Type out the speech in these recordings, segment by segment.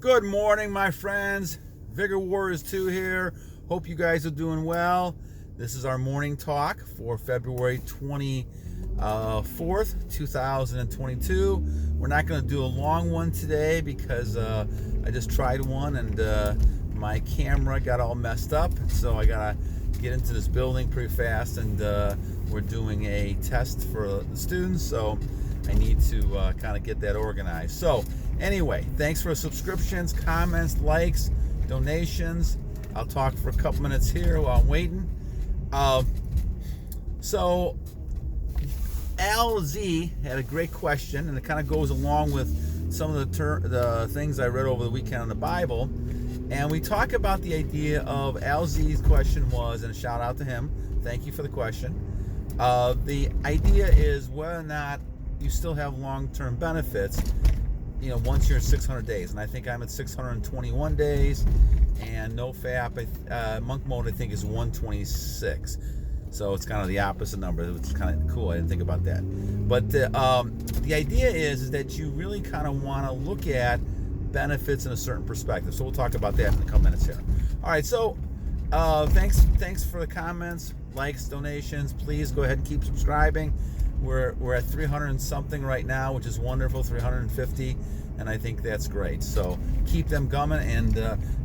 Good morning, my friends. Vigor Warriors 2 here. Hope you guys are doing well. This is our morning talk for February 24th, 2022. We're not going to do a long one today because I just tried one and my camera got all messed up. So I got to get into this building pretty fast, and we're doing a test for the students. So I need to kind of get that organized. So anyway, thanks for subscriptions, comments, likes, donations. I'll talk for a couple minutes here while I'm waiting. So Al Z had a great question, and it kind of goes along with some of the things I read over the weekend in the Bible. And we talk about the idea of Al Z's question was, and a shout out to him, thank you for the question. The idea is whether or not you still have long-term benefits, once you're at 600 days. And I think I'm at 621 days, and NoFap, monk mode, I think is 126. So it's kind of the opposite number, which is kind of cool. I didn't think about that. But the idea is that you really kind of want to look at benefits in a certain perspective. So we'll talk about that in a couple minutes here. All right, so thanks for the comments, likes, donations. Please go ahead and keep subscribing. We're at 300 and something right now, which is wonderful, 350, and I think that's great. So keep them coming, and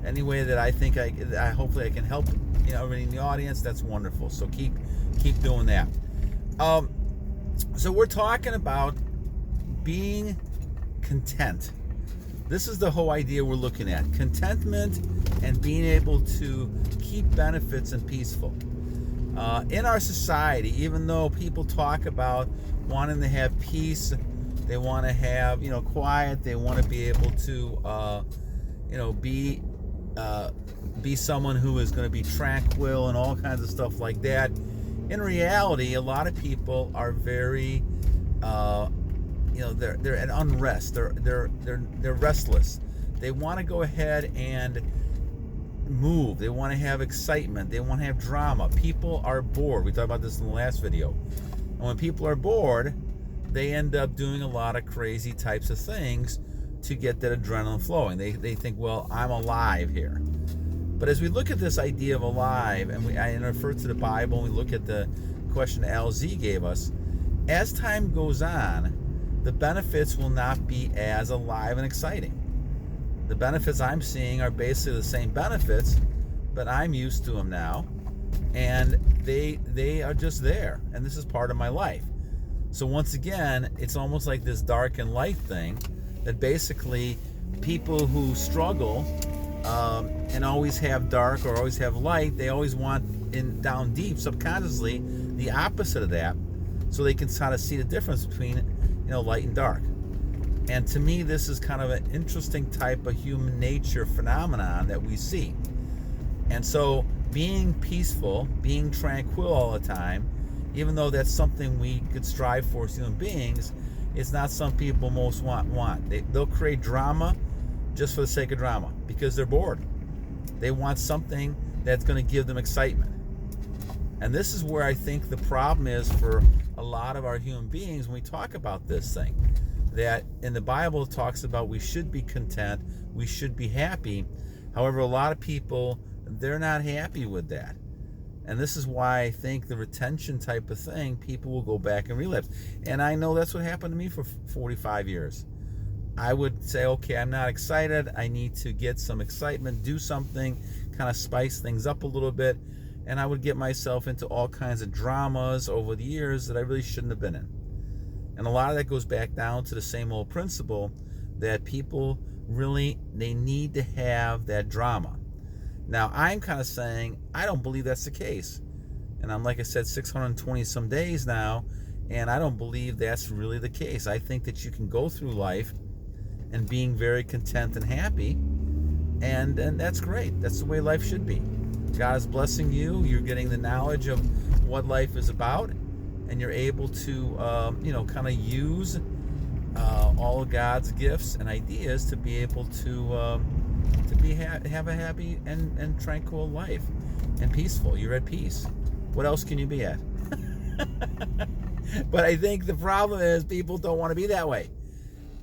any way that I think hopefully I can help everybody in the audience, that's wonderful. So keep doing that. So we're talking about being content. This is the whole idea we're looking at: contentment and being able to keep benefits and peaceful. In our society, even though people talk about wanting to have peace, they want to have quiet, they want to be able to be someone who is going to be tranquil and all kinds of stuff like that. In reality, a lot of people are very they're at unrest. They're restless. They want to go ahead and move. They want to have excitement. They want to have drama. People are bored. We talked about this in the last video. And when people are bored, they end up doing a lot of crazy types of things to get that adrenaline flowing. They think, well, I'm alive here. But as we look at this idea of alive, and I refer to the Bible, and we look at the question LZ gave us, as time goes on, the benefits will not be as alive and exciting. The benefits I'm seeing are basically the same benefits, but I'm used to them now, and they are just there, and this is part of my life. So once again, it's almost like this dark and light thing, that basically people who struggle and always have dark or always have light, they always want down deep subconsciously the opposite of that, so they can kind of see the difference between light and dark. And to me, this is kind of an interesting type of human nature phenomenon that we see. And so being peaceful, being tranquil all the time, even though that's something we could strive for as human beings, it's not something people most want. They'll create drama just for the sake of drama because they're bored. They want something that's going to give them excitement. And this is where I think the problem is for a lot of our human beings when we talk about this thing. That in the Bible it talks about we should be content, we should be happy. However, a lot of people, they're not happy with that. And this is why I think the retention type of thing, people will go back and relapse. And I know that's what happened to me for 45 years. I would say, okay, I'm not excited. I need to get some excitement, do something, kind of spice things up a little bit. And I would get myself into all kinds of dramas over the years that I really shouldn't have been in. And a lot of that goes back down to the same old principle that people really, they need to have that drama. Now, I'm kind of saying, I don't believe that's the case. And I'm, like I said, 620 some days now, and I don't believe that's really the case. I think that you can go through life and being very content and happy, and that's great. That's the way life should be. God is blessing you. You're getting the knowledge of what life is about, and you're able to, kind of use all of God's gifts and ideas to be able to have a happy and tranquil life and peaceful. You're at peace. What else can you be at? But I think the problem is people don't want to be that way.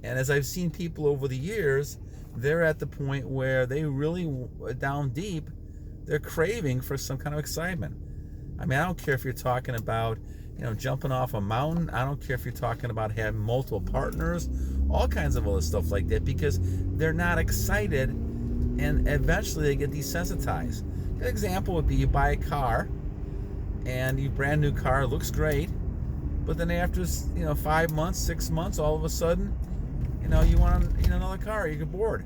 And as I've seen people over the years, they're at the point where they really, down deep, they're craving for some kind of excitement. I mean, I don't care if you're talking about, jumping off a mountain. I don't care if you're talking about having multiple partners, all kinds of other stuff like that, because they're not excited, and eventually they get desensitized. An example would be you buy a car, and your brand new car looks great, but then after 5 months, 6 months, all of a sudden, you want another car. You get bored.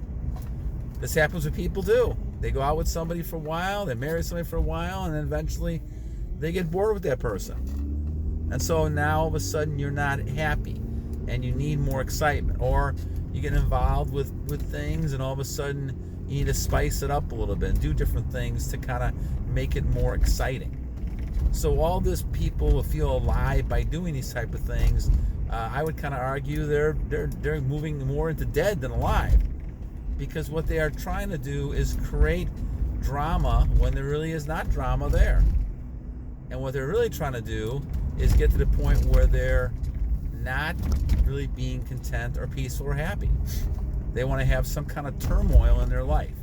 This happens with people too. They go out with somebody for a while, they marry somebody for a while, and then eventually they get bored with that person. And so now all of a sudden you're not happy and you need more excitement. Or you get involved with things, and all of a sudden you need to spice it up a little bit and do different things to kind of make it more exciting. So all this people will feel alive by doing these type of things. I would kind of argue they're moving more into dead than alive, because what they are trying to do is create drama when there really is not drama there. And what they're really trying to do is get to the point where they're not really being content or peaceful or happy. They want to have some kind of turmoil in their life.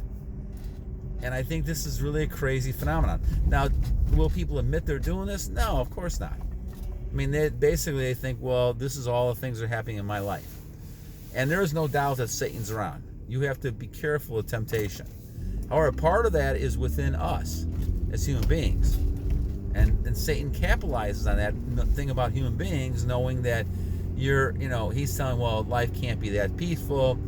And I think this is really a crazy phenomenon. Now, will people admit they're doing this? No, of course not. I mean, they think, well, this is all the things that are happening in my life. And there is no doubt that Satan's around. You have to be careful of temptation. However, part of that is within us as human beings. And Satan capitalizes on that thing about human beings, knowing that he's telling, well, life can't be that peaceful.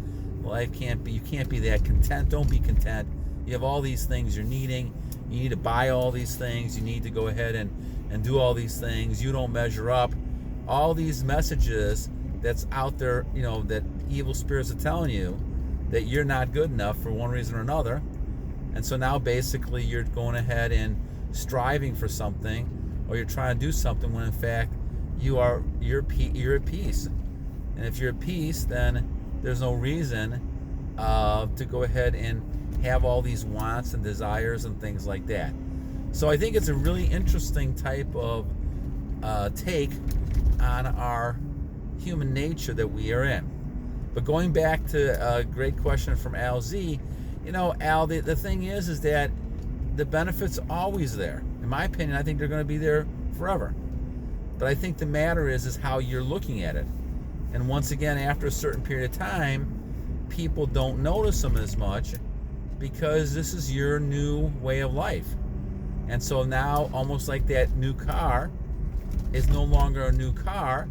You can't be that content. Don't be content. You have all these things you're needing. You need to buy all these things. You need to go ahead and do all these things. You don't measure up. All these messages that's out there, that evil spirits are telling you that you're not good enough for one reason or another. And so now basically you're going ahead and striving for something, or you're trying to do something when in fact you're at peace. And if you're at peace, then there's no reason to go ahead and have all these wants and desires and things like that. So I think it's a really interesting type of take on our human nature that we are in. But going back to a great question from Al Z, Al, the thing is that the benefits are always there. In my opinion, I think they're going to be there forever. But I think the matter is how you're looking at it. And once again, after a certain period of time, people don't notice them as much because this is your new way of life. And so now, almost like that new car is no longer a new car,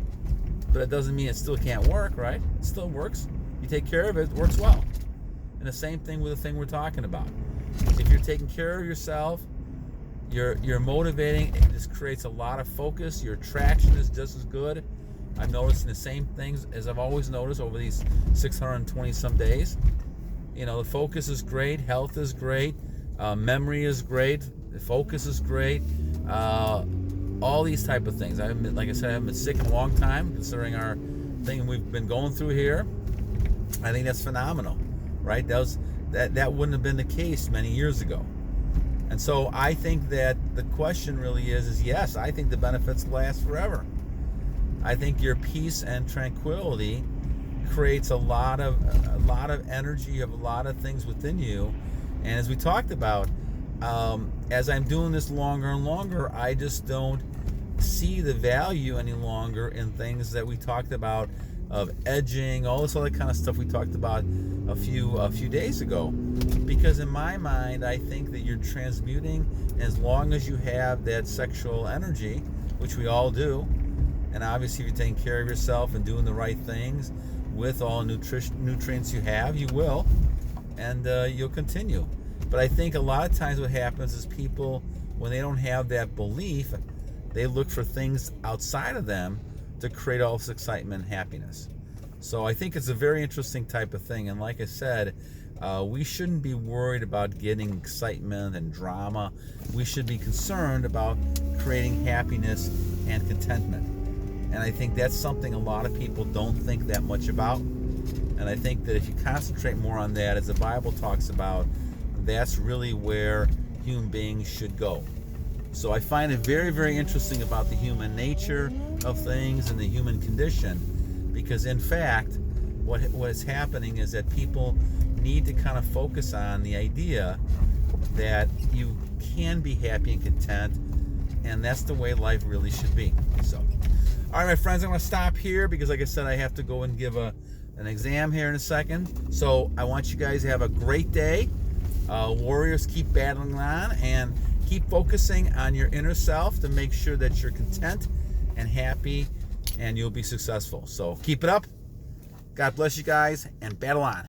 but it doesn't mean it still can't work, right? It still works. You take care of it, it works well. And the same thing with the thing we're talking about. If you're taking care of yourself, you're motivating, it just creates a lot of focus. Your traction is just as good. I'm noticing the same things as I've always noticed over these 620 some days. The focus is great, health is great, memory is great, the focus is great, all these type of things. Like I said, I haven't been sick in a long time, considering our thing we've been going through here. I think that's phenomenal, right? That wouldn't have been the case many years ago. And so I think that the question really is yes, I think the benefits last forever. I think your peace and tranquility creates a lot of energy of a lot of things within you. And as we talked about, as I'm doing this longer and longer, I just don't see the value any longer in things that we talked about, of edging, all this other kind of stuff we talked about a few days ago. Because in my mind, I think that you're transmuting, as long as you have that sexual energy, which we all do, and obviously if you're taking care of yourself and doing the right things with all nutrients you have, you will, and you'll continue. But I think a lot of times what happens is people, when they don't have that belief, they look for things outside of them to create all this excitement and happiness. So I think it's a very interesting type of thing. And like I said, we shouldn't be worried about getting excitement and drama. We should be concerned about creating happiness and contentment. And I think that's something a lot of people don't think that much about. And I think that if you concentrate more on that, as the Bible talks about, that's really where human beings should go. So I find it very, very interesting about the human nature of things and the human condition, because in fact, what is happening is that people need to kind of focus on the idea that you can be happy and content, and that's the way life really should be. So, all right, my friends, I'm going to stop here because, like I said, I have to go and give an exam here in a second. So I want you guys to have a great day. Warriors, keep battling on and keep focusing on your inner self to make sure that you're content and happy, and you'll be successful. So keep it up. God bless you guys, and battle on.